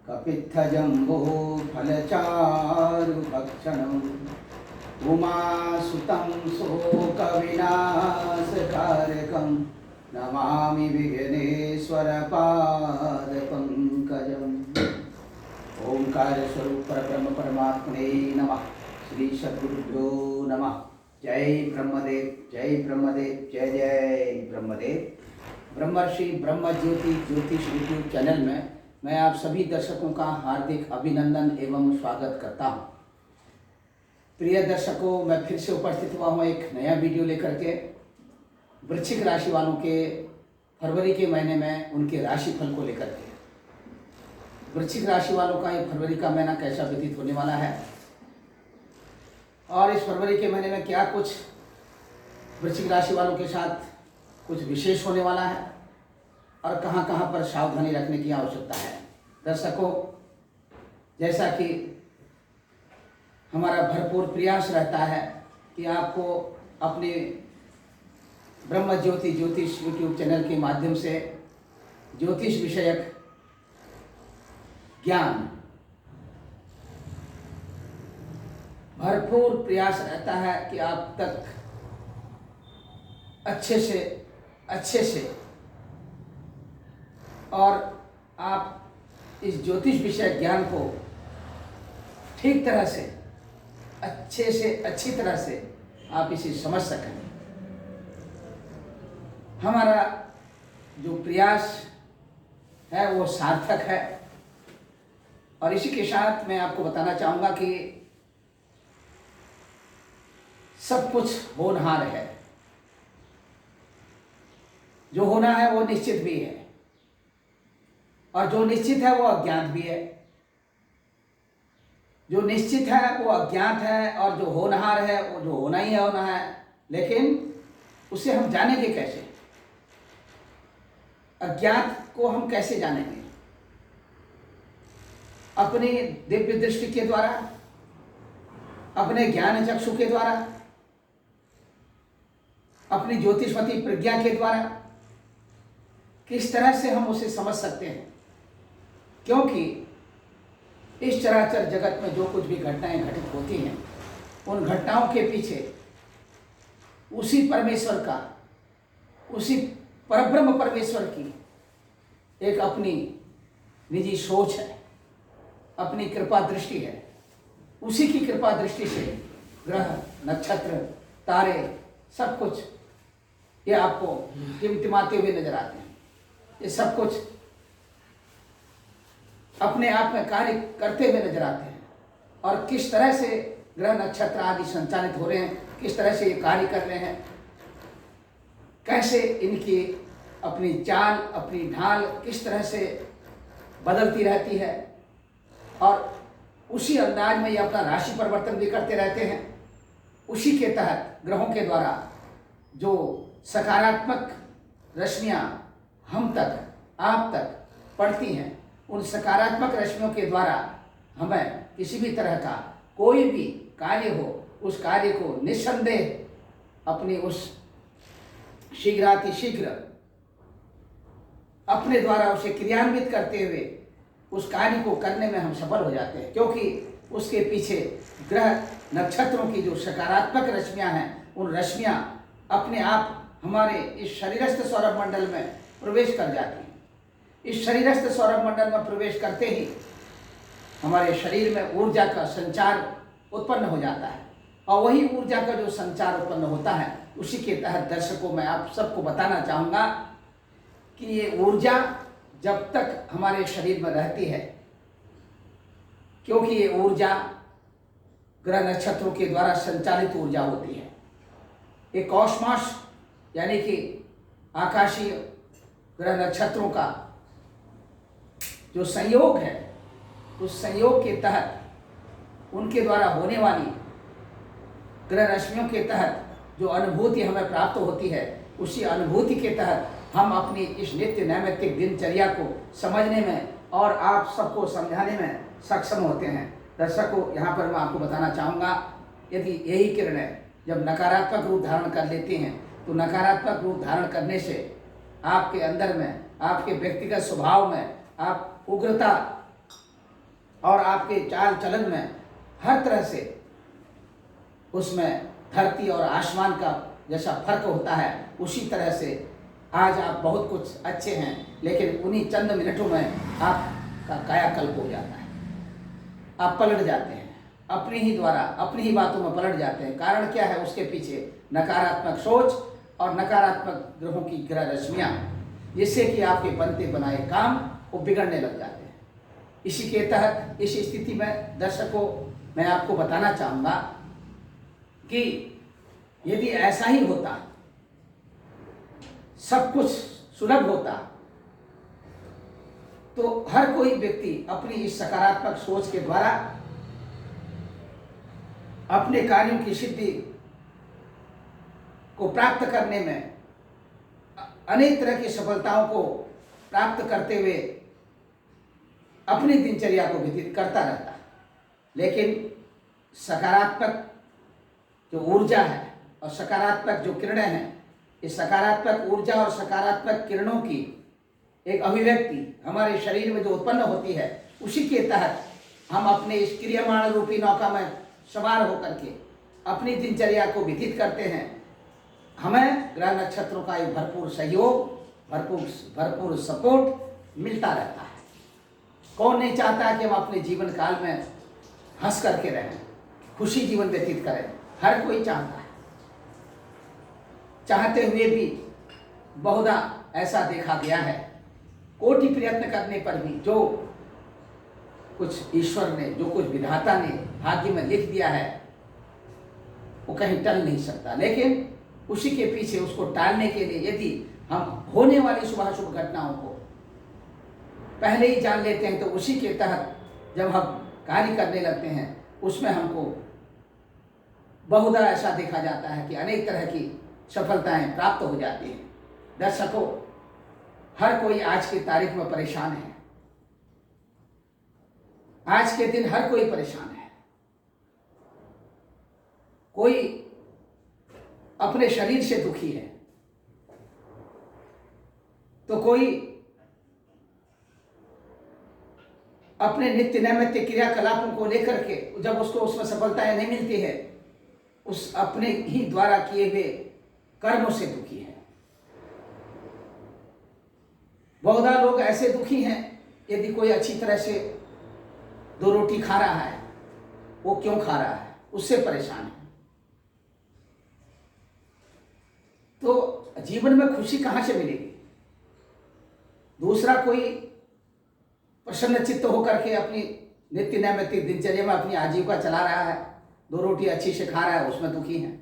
कपित्थजम्बो फलचारुभक्षणम् उमासुतं शोकविनाशकारकं नमामि विघ्नेश्वरपादपङ्कजम्। ओंकार स्वरूप परब्रह्म परमात्मने नमः। श्री सद्गुरुभ्यो नमः। जय ब्रह्मदेव, जय ब्रह्मदेव, जय जय ब्रह्मदेव। ब्रह्मर्षि ब्रह्म ज्योति ज्योतिष यूट्यूब चैनल में मैं आप सभी दर्शकों का हार्दिक अभिनंदन एवं स्वागत करता हूं। प्रिय दर्शकों, मैं फिर से उपस्थित हुआ हूं एक नया वीडियो लेकर के। वृश्चिक राशि वालों के फरवरी के महीने में उनके राशिफल को लेकर के। वृश्चिक राशि वालों का ये फरवरी का महीना कैसा व्यतीत होने वाला है और इस फरवरी के महीने में क्या कुछ वृश्चिक राशि वालों के साथ कुछ विशेष होने वाला है और कहां कहां पर सावधानी रखने की आवश्यकता है। दर्शकों, जैसा कि हमारा भरपूर प्रयास रहता है कि आपको अपने ब्रह्म ज्योति ज्योतिष यूट्यूब चैनल के माध्यम से ज्योतिष विषयक ज्ञान भरपूर प्रयास रहता है कि आप तक अच्छे से और आप इस ज्योतिष विषय ज्ञान को ठीक तरह से अच्छी तरह से आप इसे समझ सकें। हमारा जो प्रयास है वो सार्थक है और इसी के साथ मैं आपको बताना चाहूँगा कि सब कुछ होनहार है। जो होना है वो निश्चित भी है और जो निश्चित है वो अज्ञात भी है। जो निश्चित है वो अज्ञात है और जो होनहार है वो जो होना ही होना है, लेकिन उसे हम जानेंगे कैसे? अज्ञात को हम कैसे जानेंगे? अपनी दिव्य दृष्टि के द्वारा, अपने ज्ञान चक्षु के द्वारा, अपनी ज्योतिषमती प्रज्ञा के द्वारा किस तरह से हम उसे समझ सकते हैं? क्योंकि इस चराचर जगत में जो कुछ भी घटनाएं घटित होती हैं, उन घटनाओं के पीछे उसी परमेश्वर का, उसी परब्रह्म परमेश्वर की एक अपनी निजी सोच है, अपनी कृपा दृष्टि है। उसी की कृपा दृष्टि से ग्रह, नक्षत्र, तारे, सब कुछ ये आपको टिमटिमाते हुए नजर आते हैं। ये सब कुछ अपने आप में कार्य करते हुए नजर आते हैं और किस तरह से ग्रह, नक्षत्र आदि संचालित हो रहे हैं, किस तरह से ये कार्य कर रहे हैं, कैसे इनकी अपनी चाल, अपनी ढाल किस तरह से बदलती रहती है और उसी अंदाज में ये अपना राशि परिवर्तन भी करते रहते हैं। उसी के तहत ग्रहों के द्वारा जो सकारात्मक रश्मियाँ हम तक, आप तक पड़ती हैं, उन सकारात्मक रश्मियों के द्वारा हमें किसी भी तरह का कोई भी कार्य हो, उस कार्य को निस्संदेह अपनी उस शीघ्रातिशीघ्र अपने द्वारा उसे क्रियान्वित करते हुए उस कार्य को करने में हम सफल हो जाते हैं। क्योंकि उसके पीछे ग्रह, नक्षत्रों की जो सकारात्मक रश्मियाँ हैं, उन रश्मियाँ अपने आप हमारे इस शरीरस्थ सौरभ मंडल में प्रवेश कर जाती हैं। इस शरीरस्थ सौरभ मंडल में प्रवेश करते ही हमारे शरीर में ऊर्जा का संचार उत्पन्न हो जाता है और वही ऊर्जा का जो संचार उत्पन्न होता है, उसी के तहत दर्शकों मैं आप सबको बताना चाहूँगा कि ये ऊर्जा जब तक हमारे शरीर में रहती है, क्योंकि ये ऊर्जा ग्रह नक्षत्रों के द्वारा संचालित ऊर्जा होती है। एक कॉस्मॉस यानी कि आकाशीय ग्रह नक्षत्रों का जो संयोग है, उस संयोग के तहत उनके द्वारा होने वाली ग्रह रश्मियों के तहत जो अनुभूति हमें प्राप्त होती है, उसी अनुभूति के तहत हम अपनी इस नित्य नैमित्तिक दिनचर्या को समझने में और आप सबको समझाने में सक्षम होते हैं। दर्शकों, यहाँ पर मैं आपको बताना चाहूँगा, यदि यही किरणें जब नकारात्मक रूप धारण कर लेती हैं तो नकारात्मक रूप धारण करने से आपके अंदर में, आपके व्यक्तिगत स्वभाव में, आप उग्रता और आपके चाल चलन में हर तरह से उसमें धरती और आसमान का जैसा फर्क होता है, उसी तरह से आज आप बहुत कुछ अच्छे हैं, लेकिन उन्हीं चंद मिनटों में आपका कायाकल्प हो जाता है। आप पलट जाते हैं, अपने ही द्वारा अपनी ही बातों में पलट जाते हैं। कारण क्या है? उसके पीछे नकारात्मक सोच और नकारात्मक ग्रहों की ग्रह रश्मियाँ, जिससे कि आपके बनते बनाए काम वो बिगड़ने लग जाते हैं। इसी के तहत इस स्थिति में दर्शकों, मैं आपको बताना चाहूँगा कि यदि ऐसा ही होता, सब कुछ सुलभ होता, तो हर कोई व्यक्ति अपनी इस सकारात्मक सोच के द्वारा अपने कार्यों की सिद्धि को प्राप्त करने में, अनेक तरह की सफलताओं को प्राप्त करते हुए अपनी दिनचर्या को व्यतीत करता रहता। लेकिन सकारात्मक जो ऊर्जा है और सकारात्मक जो किरणें हैं, इस सकारात्मक ऊर्जा और सकारात्मक किरणों की एक अभिव्यक्ति हमारे शरीर में जो उत्पन्न होती है, उसी के तहत हम अपने इस क्रियमाण रूपी नौका में सवार होकर के अपनी दिनचर्या को व्यतीत करते हैं। हमें ग्रह नक्षत्रों का एक भरपूर सहयोग, भरपूर सपोर्ट मिलता रहता है। कौन नहीं चाहता कि हम अपने जीवन काल में हंस करके रहें, खुशी जीवन व्यतीत करें? हर कोई चाहता है। चाहते हुए भी बहुधा ऐसा देखा गया है, कोटि प्रयत्न करने पर भी जो कुछ ईश्वर ने, जो कुछ विधाता ने भाग्य में लिख दिया है, वो कहीं टल नहीं सकता। लेकिन उसी के पीछे उसको टालने के लिए यदि हम होने वाली शुभाशुभ घटनाओं को पहले ही जान लेते हैं, तो उसी के तहत जब हम कार्य करने लगते हैं, उसमें हमको बहुधा ऐसा देखा जाता है कि अनेक तरह की सफलताएं प्राप्त हो जाती हैं। दर्शकों, हर कोई आज की तारीख में परेशान है। आज के दिन हर कोई परेशान है। कोई अपने शरीर से दुखी है, तो कोई अपने नित्य नैमित्य क्रियाकलापों को लेकर के जब उसको उसमें सफलताएं नहीं मिलती है, उस अपने ही द्वारा किए हुए कर्मों से दुखी है। बहुधा लोग ऐसे दुखी हैं, यदि कोई अच्छी तरह से 2 रोटी खा रहा है, वो क्यों खा रहा है, उससे परेशान है। तो जीवन में खुशी कहां से मिलेगी? दूसरा कोई प्रसन्न चित्त होकर के अपनी नित्य नैमित्तिक दिनचर्या में अपनी आजीविका चला रहा है, 2 रोटी अच्छी से खा रहा है, उसमें दुखी है।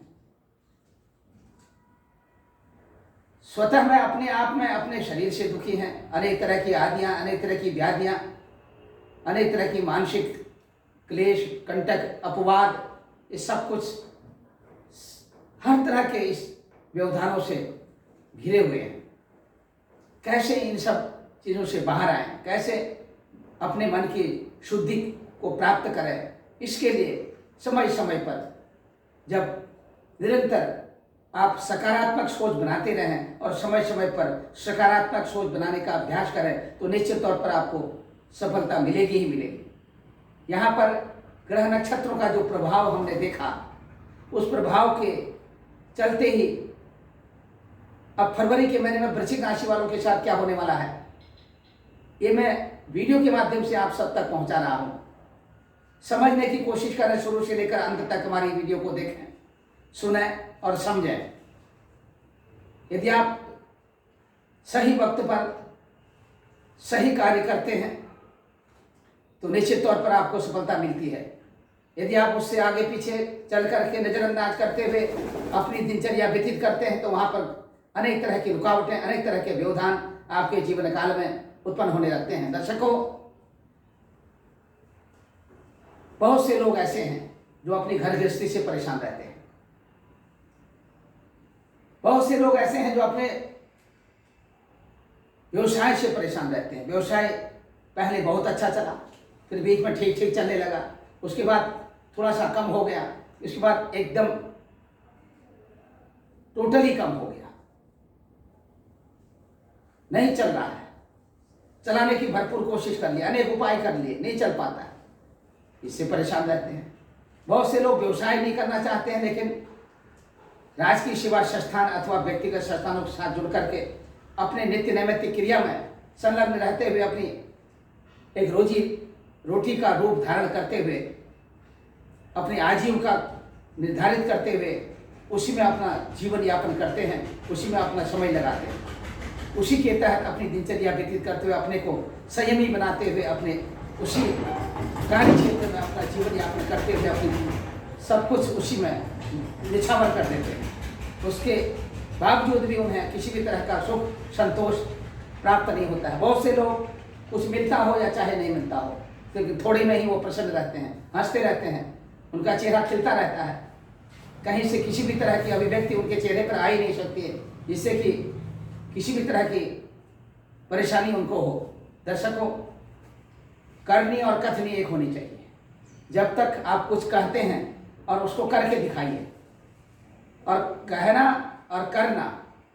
स्वतः में अपने आप में अपने शरीर से दुखी हैं। अनेक तरह की आदियां, अनेक तरह की व्याधियां, अनेक तरह की मानसिक क्लेश, कंटक, अपवाद, ये सब कुछ हर तरह के इस व्यवधानों से घिरे हुए हैं। कैसे इन सब चीज़ों से बाहर आए, कैसे अपने मन की शुद्धि को प्राप्त करें, इसके लिए समय समय पर जब निरंतर आप सकारात्मक सोच बनाते रहें और समय समय पर सकारात्मक सोच बनाने का अभ्यास करें, तो निश्चित तौर पर आपको सफलता मिलेगी ही मिलेगी। यहाँ पर ग्रह नक्षत्रों का जो प्रभाव हमने देखा, उस प्रभाव के चलते ही अब फरवरी के महीने में वृश्चिक राशि वालों के साथ क्या होने वाला है, ये मैं वीडियो के माध्यम से आप सब तक पहुंचा रहा हूं। समझने की कोशिश करें, शुरू से लेकर अंत तक हमारी वीडियो को देखें, सुनें और समझें। यदि आप सही वक्त पर सही कार्य करते हैं, तो निश्चित तौर पर आपको सफलता मिलती है। यदि आप उससे आगे पीछे चल करके नजरअंदाज करते हुए अपनी दिनचर्या व्यतीत करते हैं, तो वहां पर अनेक तरह की रुकावटें, अनेक तरह के व्यवधान आपके जीवन काल में उत्पन्न होने लगते हैं। दर्शकों, बहुत से लोग ऐसे हैं जो अपनी घर गृहस्थी से परेशान रहते हैं। बहुत से लोग ऐसे हैं जो अपने व्यवसाय से परेशान रहते हैं। व्यवसाय पहले बहुत अच्छा चला, फिर बीच में ठीक ठीक चलने लगा, उसके बाद थोड़ा सा कम हो गया, उसके बाद एकदम टोटली कम हो गया, नहीं चल रहा है। चलाने की भरपूर कोशिश कर ली, अनेक उपाय कर लिए, नहीं चल पाता है, इससे परेशान रहते हैं। बहुत से लोग व्यवसाय नहीं करना चाहते हैं, लेकिन राजकीय सेवा संस्थान अथवा व्यक्तिगत संस्थानों के साथ जुड़ करके अपने नित्य नैमित्तिक क्रिया में संलग्न रहते हुए अपनी एक रोजी रोटी का रूप धारण करते हुए अपनी आजीविका निर्धारित करते हुए उसी में अपना जीवन यापन करते हैं, उसी में अपना समय लगाते हैं, उसी के तहत अपनी दिनचर्या व्यतीत करते हुए अपने को संयमी बनाते हुए अपने उसी कार्य क्षेत्र में अपना जीवन यापन करते हुए अपनी सब कुछ उसी में निछावर कर देते हैं। उसके बावजूद भी उन्हें किसी भी तरह का सुख संतोष प्राप्त नहीं होता है। बहुत से लोग कुछ मिलता हो या चाहे नहीं मिलता हो, क्योंकि थोड़ी में ही वो प्रसन्न रहते हैं, हंसते रहते हैं, उनका चेहरा खिलता रहता है, कहीं से किसी भी तरह की अभिव्यक्ति उनके चेहरे पर आ ही नहीं सकती है, जिससे कि किसी भी तरह की परेशानी उनको हो। दर्शकों, करनी और कथनी एक होनी चाहिए। जब तक आप कुछ कहते हैं और उसको करके दिखाइए, और कहना और करना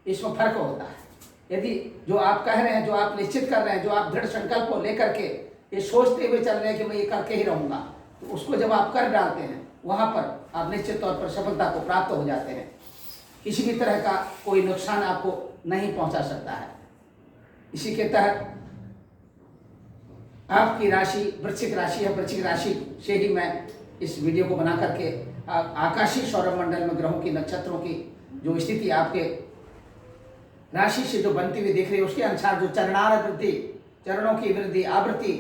इसमें फर्क होता है। यदि जो आप कह रहे हैं, जो आप निश्चित कर रहे हैं, जो आप दृढ़ संकल्प को लेकर के ये सोचते हुए चल रहे हैं कि मैं ये करके ही रहूँगा, तो उसको जब आप कर डालते हैं, वहाँ पर आप निश्चित तौर पर सफलता को प्राप्त हो जाते हैं। किसी भी तरह का कोई नुकसान आपको नहीं पहुँचा सकता है। इसी के तहत आपकी राशि वृश्चिक राशि है। वृश्चिक राशि से ही मैं इस वीडियो को बना करके आकाशीय सौरमंडल में ग्रहों की, नक्षत्रों की जो स्थिति आपके राशि से जो बनती हुई दिख रही है, उसके अनुसार जो चरणावृत्ति, चरणों की वृद्धि, आवृत्ति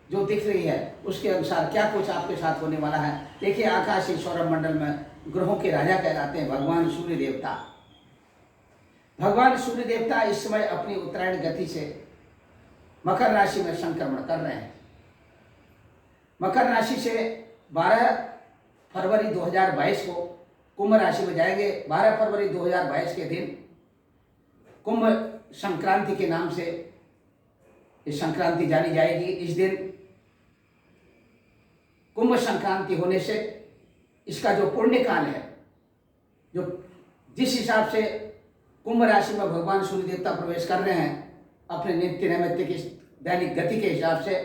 जो दिख रही है, उसके अनुसार क्या कुछ आपके साथ होने वाला है। देखिए, आकाशीय सौरमंडल में ग्रहों के राजा कहलाते हैं भगवान सूर्य देवता। भगवान सूर्य देवता इस समय अपनी उत्तरायण गति से मकर राशि में संक्रमण कर रहे हैं। मकर राशि से 12 फरवरी 2022 को कुंभ राशि में जाएंगे। 12 फरवरी 2022 के दिन कुंभ संक्रांति के नाम से इस संक्रांति जानी जाएगी। इस दिन कुंभ संक्रांति होने से इसका जो पुण्य काल है, जो जिस हिसाब से कुंभ राशि में भगवान सूर्य देवता प्रवेश कर रहे हैं अपने नित्य नैमित्तिक दैनिक गति के हिसाब से,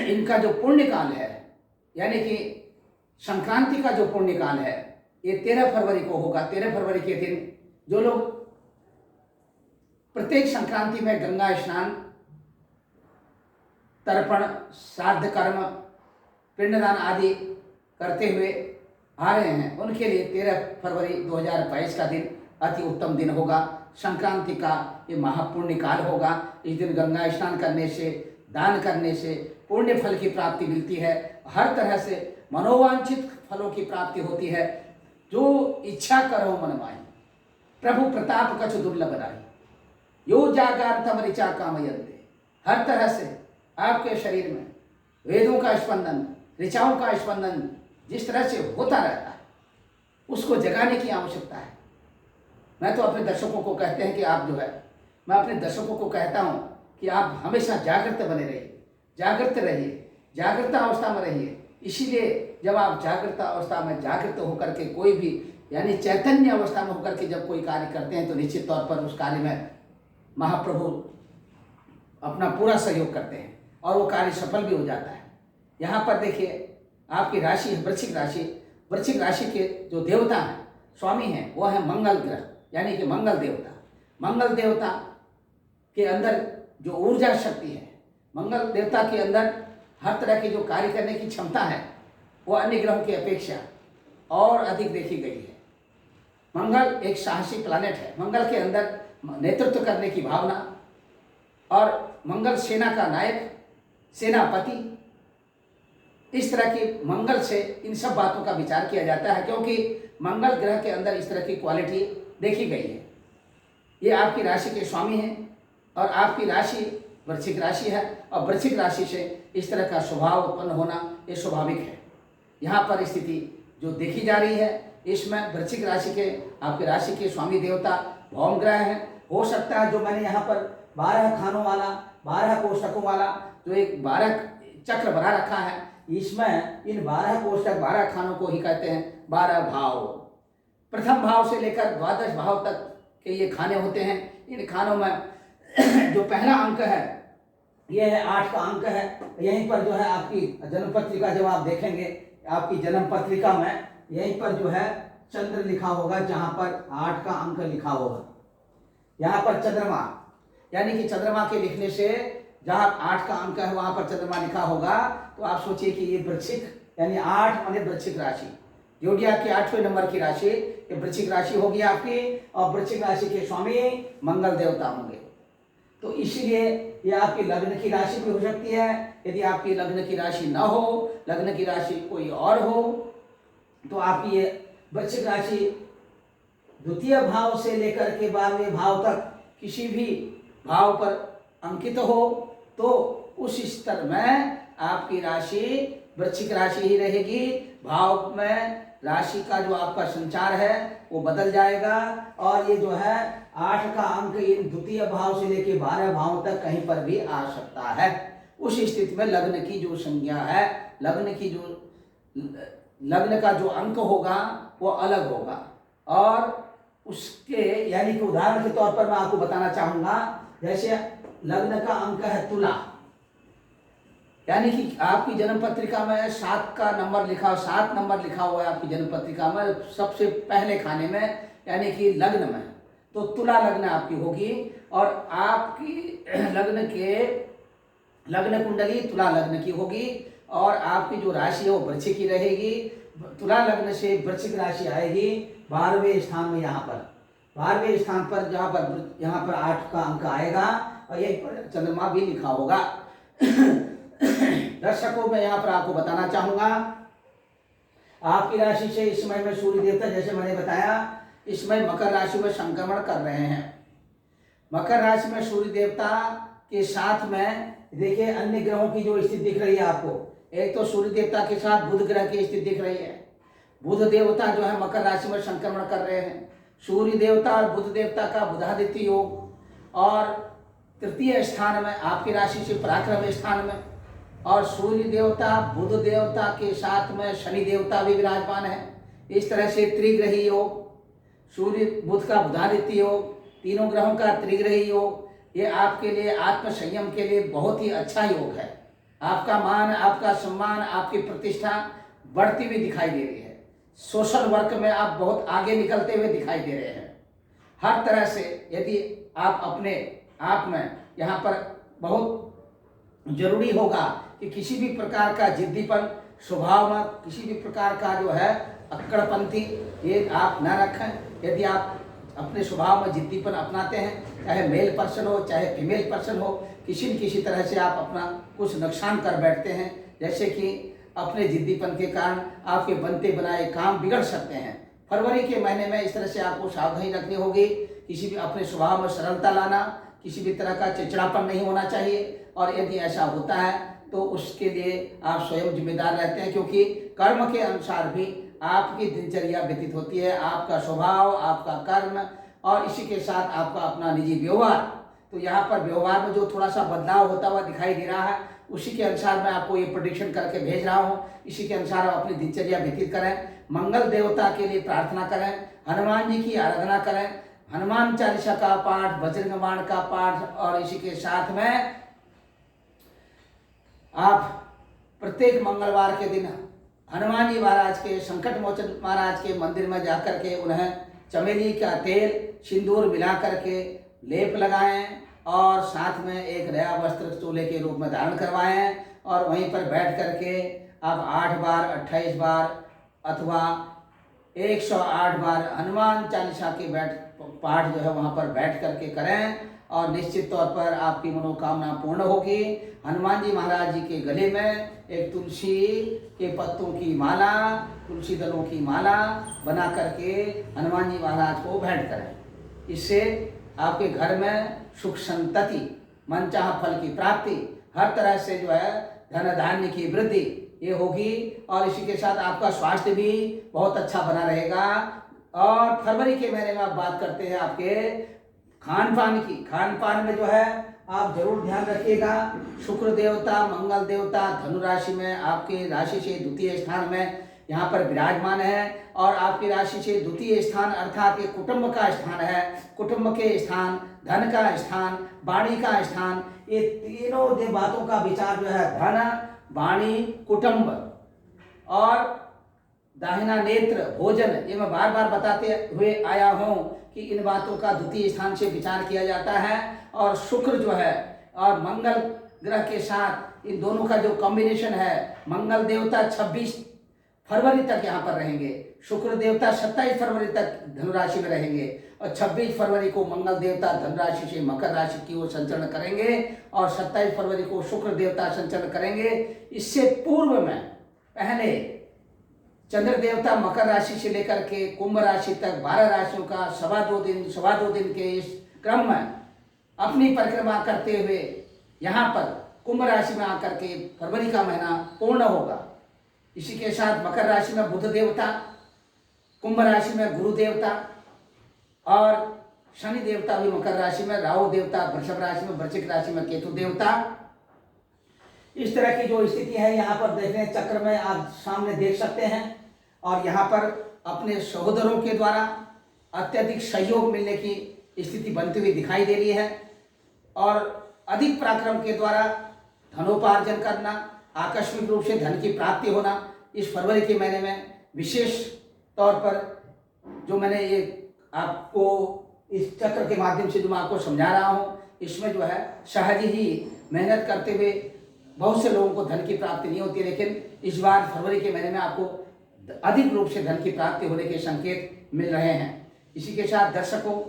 इनका जो पुण्य काल है, यानी कि संक्रांति का जो पुण्य काल है, ये 13 फरवरी को होगा। 13 फरवरी के दिन जो लोग प्रत्येक संक्रांति में गंगा स्नान, तर्पण, श्राद्ध कर्म, पिंडदान आदि करते हुए आ रहे हैं, उनके लिए 13 फरवरी 2022 का दिन अति उत्तम दिन होगा। संक्रांति का ये महापुण्य काल होगा। इस दिन गंगा स्नान करने से, दान करने से पुण्य फल की प्राप्ति मिलती है। हर तरह से मनोवांछित फलों की प्राप्ति होती है। जो इच्छा करो मन माही, प्रभु प्रताप कछु दुर्लभ राई, यो जागारतम ऋचा कामयन्ते। हर तरह से आपके शरीर में वेदों का स्पंदन, ऋचाओं का स्पंदन जिस तरह से होता रहता है, उसको जगाने की आवश्यकता है। मैं तो अपने दर्शकों को कहते हैं कि आप जो है, मैं अपने दर्शकों को कहता हूँ कि आप हमेशा जागृत बने रहिए, जागृत रहिए, जागृत अवस्था में रहिए। इसीलिए जब आप जागृत अवस्था में जागृत होकर के कोई भी, यानी चैतन्य अवस्था में होकर के जब कोई कार्य करते हैं, तो निश्चित तौर पर उस कार्य में महाप्रभु अपना पूरा सहयोग करते हैं और वो कार्य सफल भी हो जाता है। यहाँ पर देखिए, आपकी राशि है वृश्चिक राशि। वृश्चिक राशि के जो देवता हैं, स्वामी हैं, वो है मंगल ग्रह, यानी कि मंगल देवता। मंगल देवता के अंदर जो ऊर्जा शक्ति है, मंगल देवता के अंदर हर तरह की जो कार्य करने की क्षमता है, वो अन्य ग्रहों की अपेक्षा और अधिक देखी गई है। मंगल एक साहसी प्लैनेट है। मंगल के अंदर नेतृत्व करने की भावना, और मंगल सेना का नायक, सेनापति, इस तरह की मंगल से इन सब बातों का विचार किया जाता है, क्योंकि मंगल ग्रह के अंदर इस तरह की क्वालिटी देखी गई है। ये आपकी राशि के स्वामी हैं और आपकी राशि वृश्चिक राशि है, और वृश्चिक राशि से इस तरह का स्वभाव उत्पन्न होना ये स्वाभाविक है। यहाँ पर स्थिति जो देखी जा रही है, इसमें वृश्चिक राशि के, आपके राशि के स्वामी देवता भौम ग्रह हैं। हो सकता है जो मैंने यहाँ पर 12 खानों वाला, 12 कोष्ठकों वाला जो एक 12 चक्र बना रखा है, इसमें इन 12 कोष्ठक 12 खानों को ही कहते हैं 12 भाव। प्रथम भाव से लेकर 12 भाव तक के ये खाने होते हैं। इन खानों में जो पहला अंक है ये है 8 का अंक है। यहीं पर जो है आपकी जन्म पत्रिका जब आप देखेंगे, आपकी जन्म पत्रिका में यहीं पर जो है चंद्र लिखा होगा, जहां पर 8 का अंक लिखा होगा। यहाँ पर चंद्रमा, यानी कि चंद्रमा के लिखने से जहां 8 का अंक है वहां पर चंद्रमा लिखा होगा, तो आप सोचिए कि ये वृश्चिक, यानी 8 माने वृश्चिक राशि, जोडियाक की 8वें नंबर की राशि ये वृश्चिक राशि होगी आपकी, और वृश्चिक राशि के स्वामी मंगल देवता होंगे। तो इसलिए ये आपकी लग्न की राशि भी हो सकती है। यदि आपकी लग्न की राशि ना हो, लग्न की राशि कोई और हो, तो आपकी ये वृश्चिक राशि द्वितीय भाव से लेकर के 12वें भाव तक किसी भी भाव पर अंकित हो, तो उस स्तर में आपकी राशि वृश्चिक राशि ही रहेगी। भाव में राशि का जो आपका संचार है वो बदल जाएगा, और ये जो है 8 का अंक इन द्वितीय भाव से लेकर 12 भाव तक कहीं पर भी आ सकता है। उस स्थिति में लग्न की जो संज्ञा है, लग्न का जो अंक होगा वो अलग होगा। और उसके यानी कि उदाहरण के तौर पर मैं आपको बताना चाहूंगा, जैसे लग्न का अंक है तुला, यानी कि आपकी जन्म पत्रिका में 7 का नंबर लिखा, 7 नंबर लिखा हुआ है आपकी जन्म पत्रिका में सबसे पहले खाने में, यानी कि लग्न में, तो तुला लग्न आपकी होगी। और आपकी लग्न कुंडली तुला लग्न की होगी, और आपकी जो राशि है वो वृश्चिक की रहेगी। तुला लग्न से वृश्चिक राशि आएगी 12वें स्थान में, यहाँ पर 12वें स्थान पर यहाँ पर 8 का अंक आएगा, और यहीं पर चंद्रमा भी लिखा होगा। दर्शकों, मैं यहाँ पर आपको बताना चाहूंगा, आपकी राशि से इस समय में सूर्य देवता, जैसे मैंने बताया, इस समय मकर राशि में संक्रमण कर रहे हैं। मकर राशि में सूर्य देवता के साथ में देखिए अन्य ग्रहों की जो स्थिति दिख रही है आपको, एक तो सूर्य देवता के साथ बुध ग्रह की स्थिति दिख रही है। बुध देवता जो है मकर राशि में संक्रमण कर रहे हैं। सूर्य देवता और बुध देवता का बुधादित्य योग, और तृतीय स्थान में आपकी राशि से पराक्रम स्थान में, और सूर्य देवता बुध देवता के साथ में शनि देवता भी विराजमान है। इस तरह से त्रिग्रही योग, सूर्य बुध का बुधादित्य योग, तीनों ग्रहों का त्रिग्रही योग, ये आपके लिए आत्म संयम के लिए बहुत ही अच्छा योग है। आपका मान, आपका सम्मान, आपकी प्रतिष्ठा बढ़ती हुई दिखाई दे रही है। सोशल वर्क में आप बहुत आगे निकलते हुए दिखाई दे रहे हैं। हर तरह से यदि आप अपने आप में यहाँ पर बहुत जरूरी होगा कि किसी भी प्रकार का जिद्दीपन स्वभाव में, किसी भी प्रकार का जो है अक्कड़पंथी ये आप न रखें। यदि आप अपने स्वभाव में जिद्दीपन अपनाते हैं, चाहे मेल पर्सन हो चाहे फीमेल पर्सन हो, किसी न किसी तरह से आप अपना कुछ नुकसान कर बैठते हैं। जैसे कि अपने जिद्दीपन के कारण आपके बनते बनाए काम बिगड़ सकते हैं। फरवरी के महीने में इस तरह से आपको सावधानी रखनी होगी। किसी भी अपने स्वभाव में सरलता लाना, किसी भी तरह का चिड़चिड़ापन नहीं होना चाहिए, और यदि ऐसा होता है तो उसके लिए आप स्वयं जिम्मेदार रहते हैं, क्योंकि कर्म के अनुसार भी आपकी दिनचर्या व्यतीत होती है। आपका स्वभाव, आपका कर्म, और इसी के साथ आपका अपना निजी व्यवहार। तो यहाँ पर व्यवहार में जो थोड़ा सा बदलाव होता हुआ दिखाई दे रहा है, उसी के अनुसार मैं आपको ये प्रेडिक्शन करके भेज रहा हूँ। इसी के अनुसार आप अपनी दिनचर्या व्यतीत करें। मंगल देवता के लिए प्रार्थना करें, हनुमान जी की आराधना करें, हनुमान चालीसा का पाठ, बजरंग बाण का पाठ, और इसी के साथ में आप प्रत्येक मंगलवार के दिन हनुमान जी महाराज के, संकट मोचन महाराज के मंदिर में जाकर के उन्हें चमेली का तेल सिंदूर मिला करके लेप लगाएं, और साथ में एक नया वस्त्र चोले के रूप में धारण करवाएं, और वहीं पर बैठ करके आप 8 बार, 28 बार अथवा 108 बार हनुमान चालीसा के पाठ जो है वहाँ पर बैठ करके करें, और निश्चित तौर पर आपकी मनोकामना पूर्ण होगी। हनुमान जी महाराज जी के गले में एक तुलसी के पत्तों की माला, तुलसी दलों की माला बना करके हनुमान जी महाराज को भेंट करें। इससे आपके घर में सुख संतति, मनचाहा फल की प्राप्ति, हर तरह से जो है धन धान्य की वृद्धि ये होगी, और इसी के साथ आपका स्वास्थ्य भी बहुत अच्छा बना रहेगा। और फरवरी के महीने में आप बात करते हैं आपके खान पान की। खान पान में जो है आप जरूर ध्यान रखिएगा। शुक्र देवता, मंगल देवता धनु राशि में आपके राशि से द्वितीय स्थान में यहाँ पर विराजमान है, और आपकी राशि से द्वितीय स्थान अर्थात ये कुटुंब का स्थान है। कुटुंब के स्थान, धन का स्थान, वाणी का स्थान, ये तीनों जो बातों का विचार जो है, धन, वाणी, कुटुंब और दाहिना नेत्र, भोजन, ये मैं बार बार बताते हुए आया हूँ कि इन बातों का द्वितीय स्थान से विचार किया जाता है। और शुक्र जो है और मंगल ग्रह के साथ इन दोनों का जो कॉम्बिनेशन है, मंगल देवता 26 फरवरी तक यहाँ पर रहेंगे, शुक्र देवता 27 फरवरी तक धनुराशि में रहेंगे, और 26 फरवरी को मंगल देवता धनुराशि से मकर राशि की ओर संचरण करेंगे, और 27 फरवरी को शुक्र देवता संचरण करेंगे। इससे पूर्व में पहले चंद्र देवता मकर राशि से लेकर के कुंभ राशि तक 12 राशियों का सवा दो दिन के इस क्रम में अपनी परिक्रमा करते हुए यहाँ पर कुंभ राशि में आकर के फरवरी का महीना पूर्ण होगा। इसी के साथ मकर राशि में बुध देवता, कुंभ राशि में गुरु देवता और शनि देवता भी मकर राशि में, राहु देवता वृषभ राशि में, वृश्चिक राशि में केतु देवता। इस तरह की जो स्थिति है यहाँ पर देखने चक्र में आप सामने देख सकते हैं। और यहाँ पर अपने सहोदरों के द्वारा अत्यधिक सहयोग मिलने की स्थिति बनती हुई दिखाई दे रही है, और अधिक पराक्रम के द्वारा धनोपार्जन करना, आकस्मिक रूप से धन की प्राप्ति होना इस फरवरी के महीने में विशेष तौर पर जो मैंने ये आपको इस चक्र के माध्यम से जो मैं आपको समझा रहा हूँ, इसमें जो है सहज ही मेहनत करते हुए बहुत से लोगों को धन की प्राप्ति नहीं होती, लेकिन इस बार फरवरी के महीने में आपको अधिक रूप से धन की प्राप्ति होने के संकेत मिल रहे हैं। इसी के साथ दर्शकों,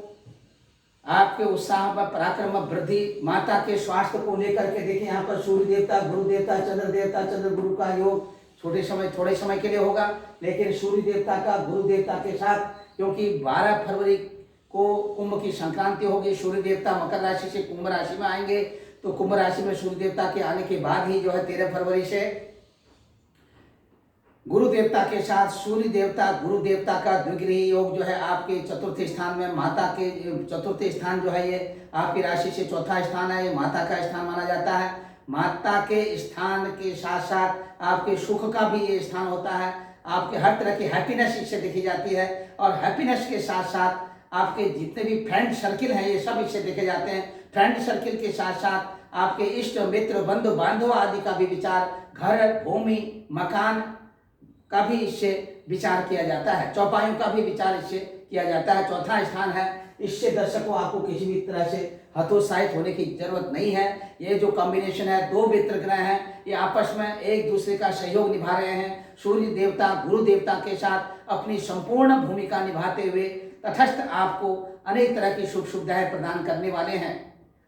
आपके उत्साह व पराक्रम में वृद्धि, माता के स्वास्थ्य को लेकर के देखिए यहाँ पर सूर्य देवता, गुरु देवता, चंद्र गुरु का योग थोड़े समय के लिए होगा, लेकिन सूर्य देवता का गुरु देवता के साथ, क्योंकि 12 फरवरी को कुंभ की संक्रांति होगी, सूर्य देवता मकर राशि से कुंभ राशि में आएंगे, तो कुंभ राशि में सूर्य देवता के आने के बाद ही जो है 13 फरवरी से गुरु देवता के साथ सूर्य देवता गुरु देवता का द्विग्रही योग जो है आपके चतुर्थ स्थान में, माता के चतुर्थ स्थान जो है ये आपकी राशि से चौथा स्थान है, ये माता का स्थान माना जाता है। माता के स्थान के साथ साथ आपके सुख का भी ये स्थान होता है, आपके हर तरह की हैप्पीनेस इससे देखी जाती है, और हैप्पीनेस के साथ साथ आपके जितने भी फ्रेंड सर्किल हैं ये सब इससे देखे जाते हैं। फ्रेंड सर्किल के साथ साथ आपके इष्ट मित्र बंधु बांधव आदि का भी विचार, घर भूमि मकान का भी इससे विचार किया जाता है, चौपाइयों का भी विचार इससे किया जाता है। चौथा स्थान है, इससे दर्शकों आपको किसी भी तरह से हतोत्साहित होने की जरूरत नहीं है। ये जो कॉम्बिनेशन है, दो मित्र ग्रह हैं, ये आपस में एक दूसरे का सहयोग निभा रहे हैं। सूर्य देवता गुरु देवता के साथ अपनी संपूर्ण भूमिका निभाते हुए तटस्थ आपको अनेक तरह की सुख सुविधाएं प्रदान करने वाले हैं।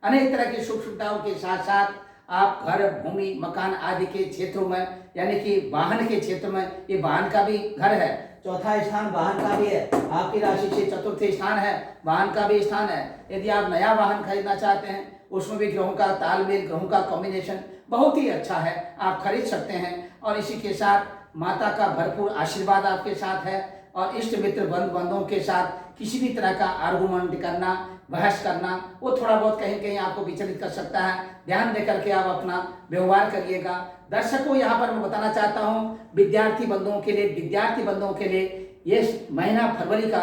अनेक तरह की सुख सुविधाओं के साथ साथ आप घर भूमि मकान आदि के क्षेत्रों में, यानी कि वाहन के क्षेत्र में, ये वाहन का भी घर है, चौथा स्थान वाहन का भी है, आपकी राशि से चतुर्थ स्थान है, वाहन का भी स्थान है। यदि आप नया वाहन खरीदना चाहते हैं, उसमें भी ग्रहों का तालमेल, ग्रहों का कॉम्बिनेशन बहुत ही अच्छा है, आप खरीद सकते हैं। और इसी के साथ माता का भरपूर आशीर्वाद आपके साथ है, और इष्ट मित्र बंधुओं के साथ किसी भी तरह का आर्गुमेंट करना, बहस करना, वो थोड़ा बहुत कहीं कहीं आपको विचलित कर सकता है। ध्यान देकर के आप अपना व्यवहार करिएगा। दर्शकों, यहाँ पर मैं बताना चाहता हूँ विद्यार्थी बंधुओं के लिए ये महीना फरवरी का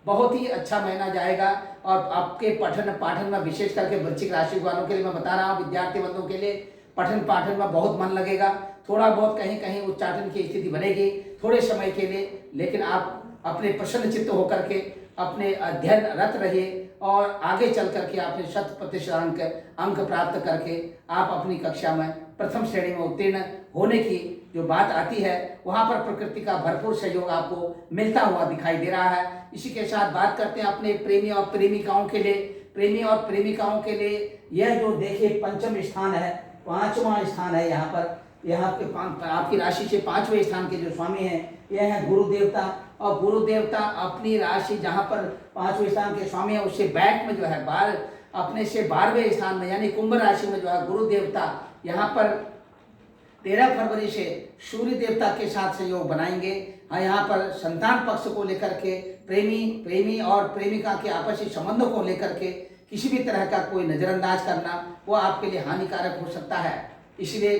बहुत ही अच्छा महीना जाएगा, और आपके पठन पाठन में विशेष करके वृश्चिक राशि वालों के लिए मैं बता रहा हूँ, विद्यार्थी बंधुओं के लिए पठन पाठन में बहुत मन लगेगा। थोड़ा बहुत कहीं कहीं उच्चाटन की स्थिति बनेगी थोड़े समय के लिए, लेकिन आप अपने प्रसन्न चित्त होकर के अपने अध्ययन रत रहिए, और आगे चल करके आपने 100% अंक प्राप्त करके आप अपनी कक्षा में प्रथम श्रेणी में उत्तीर्ण होने की जो बात आती है, वहाँ पर प्रकृति का भरपूर सहयोग आपको मिलता हुआ दिखाई दे रहा है। इसी के साथ बात करते हैं अपने प्रेमी और प्रेमिकाओं के लिए यह जो देखिए पंचम स्थान है, 5वां स्थान है, यहाँ पर यहाँ के आपकी राशि से 5वें स्थान के जो स्वामी हैं यह है गुरु देवता, और गुरु देवता अपनी राशि जहाँ पर 5वें स्थान के स्वामी है उससे बैक में जो है अपने से 12वें स्थान में यानी कुंभ राशि में जो है गुरु देवता यहाँ पर 13 फरवरी से सूर्य देवता के साथ सहयोग बनाएंगे। यहाँ पर संतान पक्ष को लेकर के प्रेमी और प्रेमिका के आपसी संबंधों को लेकर के किसी भी तरह का कोई नज़रअंदाज करना वो आपके लिए हानिकारक हो सकता है। इसलिए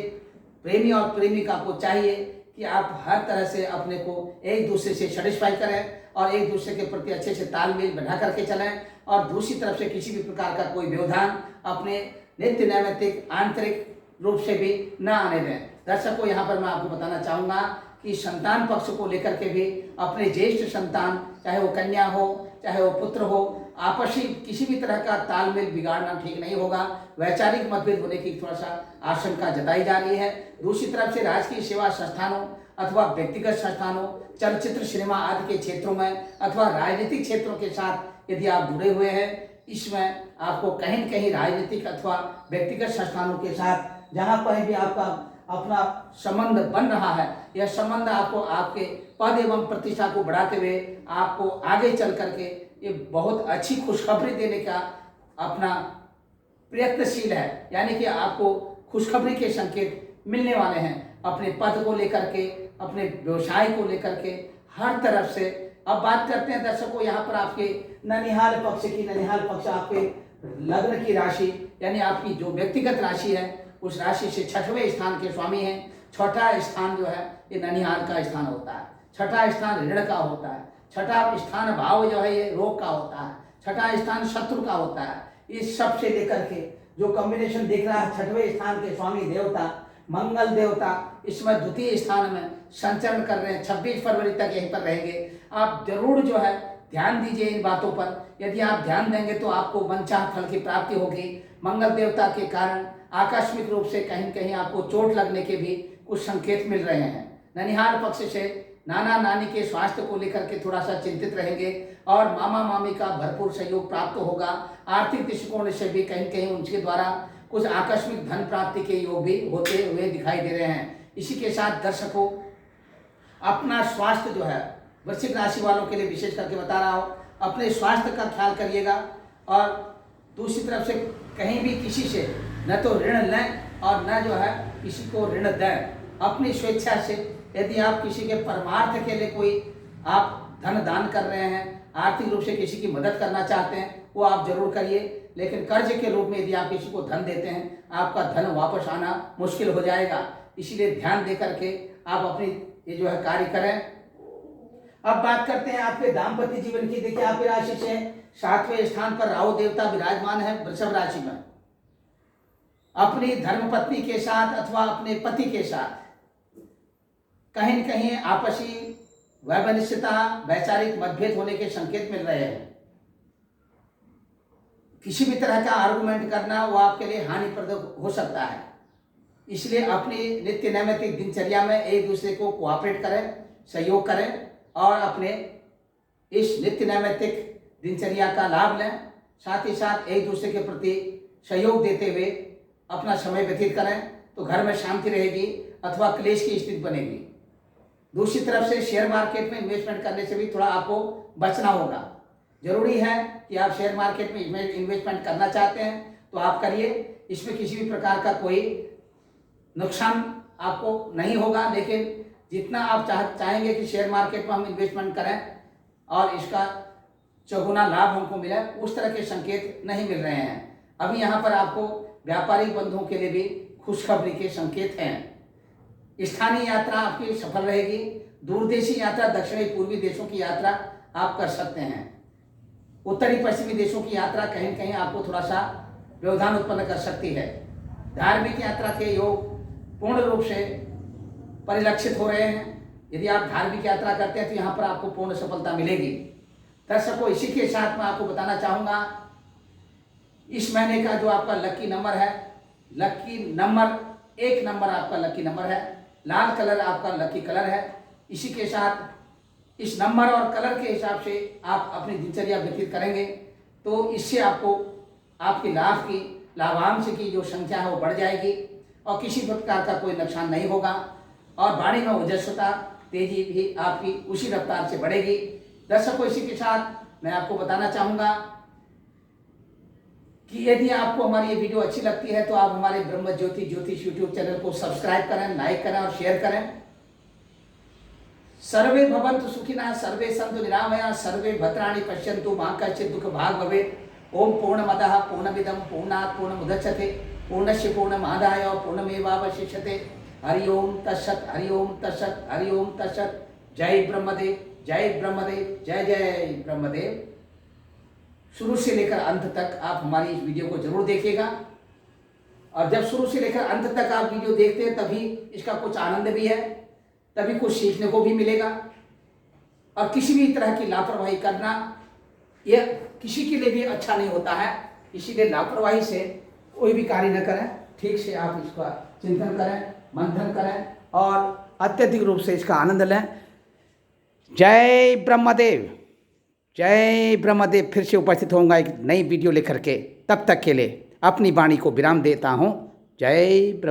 प्रेमी और प्रेमिका को चाहिए कि आप हर तरह से अपने को एक दूसरे से सेटिस्फाई करें और एक दूसरे के प्रति अच्छे से तालमेल बना करके चलें, और दूसरी तरफ से किसी भी प्रकार का कोई व्यवधान अपने नित्य नैमित्तिक आंतरिक रूप से भी न आने दें। दर्शकों, यहाँ पर मैं आपको बताना चाहूँगा कि संतान पक्ष को लेकर के भी अपने ज्येष्ठ संतान, चाहे वो कन्या हो चाहे वो पुत्र हो, आपसी किसी भी तरह का तालमेल बिगाड़ना ठीक नहीं होगा। वैचारिक मतभेद होने की थोड़ा सा आशंका जताई जा रही है। दूसरी तरफ से राजकीय सेवा संस्थानों अथवा व्यक्तिगत संस्थानों, चलचित्र सिनेमा आदि के क्षेत्रों में अथवा राजनीतिक क्षेत्रों के साथ यदि आप जुड़े हुए हैं, इसमें आपको कहीं न कहीं राजनीतिक अथवा व्यक्तिगत संस्थानों के साथ जहाँ पर भी आपका अपना संबंध बन रहा है, यह संबंध आपको आपके पद एवं प्रतिष्ठा को बढ़ाते हुए आपको आगे चल करके ये बहुत अच्छी खुशखबरी देने का अपना प्रयत्नशील है। यानी कि आपको खुशखबरी के संकेत मिलने वाले हैं अपने पद को लेकर के, अपने व्यवसाय को लेकर के, हर तरफ से। अब बात करते हैं दर्शकों यहाँ पर आपके ननिहाल पक्ष की। ननिहाल पक्ष आपके लग्न की राशि यानी आपकी जो व्यक्तिगत राशि है उस राशि से छठवें स्थान के स्वामी हैं। छठा स्थान जो है ये ननिहाल का स्थान होता है। छठा स्थान ऋण का होता है। छठा स्थान भाव जो है ये रोग का होता है। छठा स्थान शत्रु का होता है। इस सब से लेकर के जो कॉम्बिनेशन दिख रहा है, छठवें स्थान के स्वामी देवता मंगल देवता इसमें द्वितीय स्थान में संचरण कर रहे हैं। 26 फरवरी तक यहीं पर रहेंगे। आप जरूर जो है ध्यान दीजिए इन बातों पर। यदि आप ध्यान देंगे तो आपको मनचाह फल की प्राप्ति होगी। मंगल देवता के कारण आकस्मिक रूप से कहीं कहीं आपको चोट लगने के भी कुछ संकेत मिल रहे हैं। ननिहाल पक्ष से नाना नानी के स्वास्थ्य को लेकर के थोड़ा सा चिंतित रहेंगे और मामा मामी का भरपूर सहयोग प्राप्त होगा। आर्थिक दृष्टिकोण से भी कहीं कहीं उनके द्वारा कुछ आकस्मिक धन प्राप्ति के योग भी होते हुए दिखाई दे रहे हैं। इसी के साथ दर्शकों, अपना स्वास्थ्य जो है वृश्चिक राशि वालों के लिए विशेष करके बता रहा हूँ, अपने स्वास्थ्य का ख्याल करिएगा। और दूसरी तरफ से कहीं भी किसी से न तो ऋण लें और न जो है किसी को ऋण दें। अपनी स्वेच्छा से यदि आप किसी के परमार्थ के लिए कोई आप धन दान कर रहे हैं, आर्थिक रूप से किसी की मदद करना चाहते हैं, वो आप जरूर करिए। लेकिन कर्ज के रूप में यदि आप किसी को धन देते हैं, आपका धन वापस आना मुश्किल हो जाएगा। इसीलिए ध्यान दे करके आप अपनी ये जो है कार्य करें। अब बात करते हैं आपके दाम्पत्य जीवन की। देखिए आपकी राशि से 7वें स्थान पर राहु देवता विराजमान है वृषभ राशि में। अपनी धर्मपत्नी के साथ अथवा अपने पति के साथ कहीं न कहीं आपसी वैमनस्यता, वैचारिक मतभेद होने के संकेत मिल रहे हैं। किसी भी तरह का आर्गुमेंट करना वो आपके लिए हानिप्रद हो सकता है। इसलिए अपनी नित्य नैमित्तिक दिनचर्या में एक दूसरे को कोऑपरेट करें, सहयोग करें और अपने इस नित्य नैमित्तिक दिनचर्या का लाभ लें। साथ ही साथ एक दूसरे के प्रति सहयोग देते हुए अपना समय व्यतीत करें तो घर में शांति रहेगी अथवा क्लेश की स्थिति बनेगी। दूसरी तरफ से शेयर मार्केट में इन्वेस्टमेंट करने से भी थोड़ा आपको बचना होगा। जरूरी है कि आप शेयर मार्केट में इन्वेस्टमेंट करना चाहते हैं तो आप करिए। इसमें किसी भी प्रकार का कोई नुकसान आपको नहीं होगा। लेकिन जितना आप चाहेंगे कि शेयर मार्केट में हम इन्वेस्टमेंट करें और इसका चौगुना लाभ हमको मिले, उस तरह के संकेत नहीं मिल रहे हैं। अभी यहाँ पर आपको व्यापारिक बंधुओं के लिए भी खुशखबरी के संकेत हैं। स्थानीय यात्रा आपकी सफल रहेगी। दूरदेशी यात्रा, दक्षिणी पूर्वी देशों की यात्रा आप कर सकते हैं। उत्तरी पश्चिमी देशों की यात्रा कहीं कहीं आपको थोड़ा सा व्यवधान उत्पन्न कर सकती है। धार्मिक यात्रा के योग पूर्ण रूप से परिलक्षित हो रहे हैं। यदि आप धार्मिक यात्रा करते हैं तो यहाँ पर आपको पूर्ण सफलता मिलेगी। दर्शकों, इसी के साथ मैं आपको बताना चाहूँगा इस महीने का जो आपका लकी नंबर है, लकी नंबर 1 नंबर आपका लकी नंबर है। लाल कलर आपका लकी कलर है। इसी के साथ इस नंबर और कलर के हिसाब से आप अपनी दिनचर्या व्यतीत करेंगे तो इससे आपको आपके लाभांश की जो संख्या है वो बढ़ जाएगी और किसी प्रकार का कोई नुकसान नहीं होगा। और वाणी में ओजस्वता, तेजी भी आपकी उसी रफ्तार से बढ़ेगी। दर्शकों, इसी के साथ मैं आपको बताना चाहूँगा कि यदि आपको हमारी ये वीडियो अच्छी लगती है तो आप हमारे ब्रह्म ज्योति ज्योतिष यूट्यूब चैनल को सब्सक्राइब करें, लाइक करें और शेयर करें। सर्वे भवन्तु सुखिनः, सर्वे सन्तु निरामया, सर्वे भद्राणि पश्यन्तु, मा कश्चित् दुःख भाग् भवेत्। ओम पूर्णमदः पूर्णमिदं पूर्णात् पूर्णमुदच्यते पूर्णस्य पूर्णमादाय पूर्णमेवावशिष्यते। हरि ओम तत्सत, हरि ओम तत्सत, हरि ओम तत्सत। जय ब्रह्मदेव, जय ब्रह्मदेव, जय जय ब्रह्मदेव। शुरू से लेकर अंत तक आप हमारी इस वीडियो को जरूर देखिएगा, और जब शुरू से लेकर अंत तक आप वीडियो देखते हैं तभी इसका कुछ आनंद भी है, तभी कुछ सीखने को भी मिलेगा। और किसी भी तरह की लापरवाही करना यह किसी के लिए भी अच्छा नहीं होता है, इसीलिए लापरवाही से कोई भी कार्य न करें। ठीक से आप इसका चिंतन करें, मंथन करें और अत्यधिक रूप से इसका आनंद लें। जय ब्रह्मदेव, जय ब्रह्मदेव। फिर से उपस्थित होऊंगा एक नई वीडियो लेकर के, तब तक के लिए अपनी वाणी को विराम देता हूँ। जय ब्रह्म।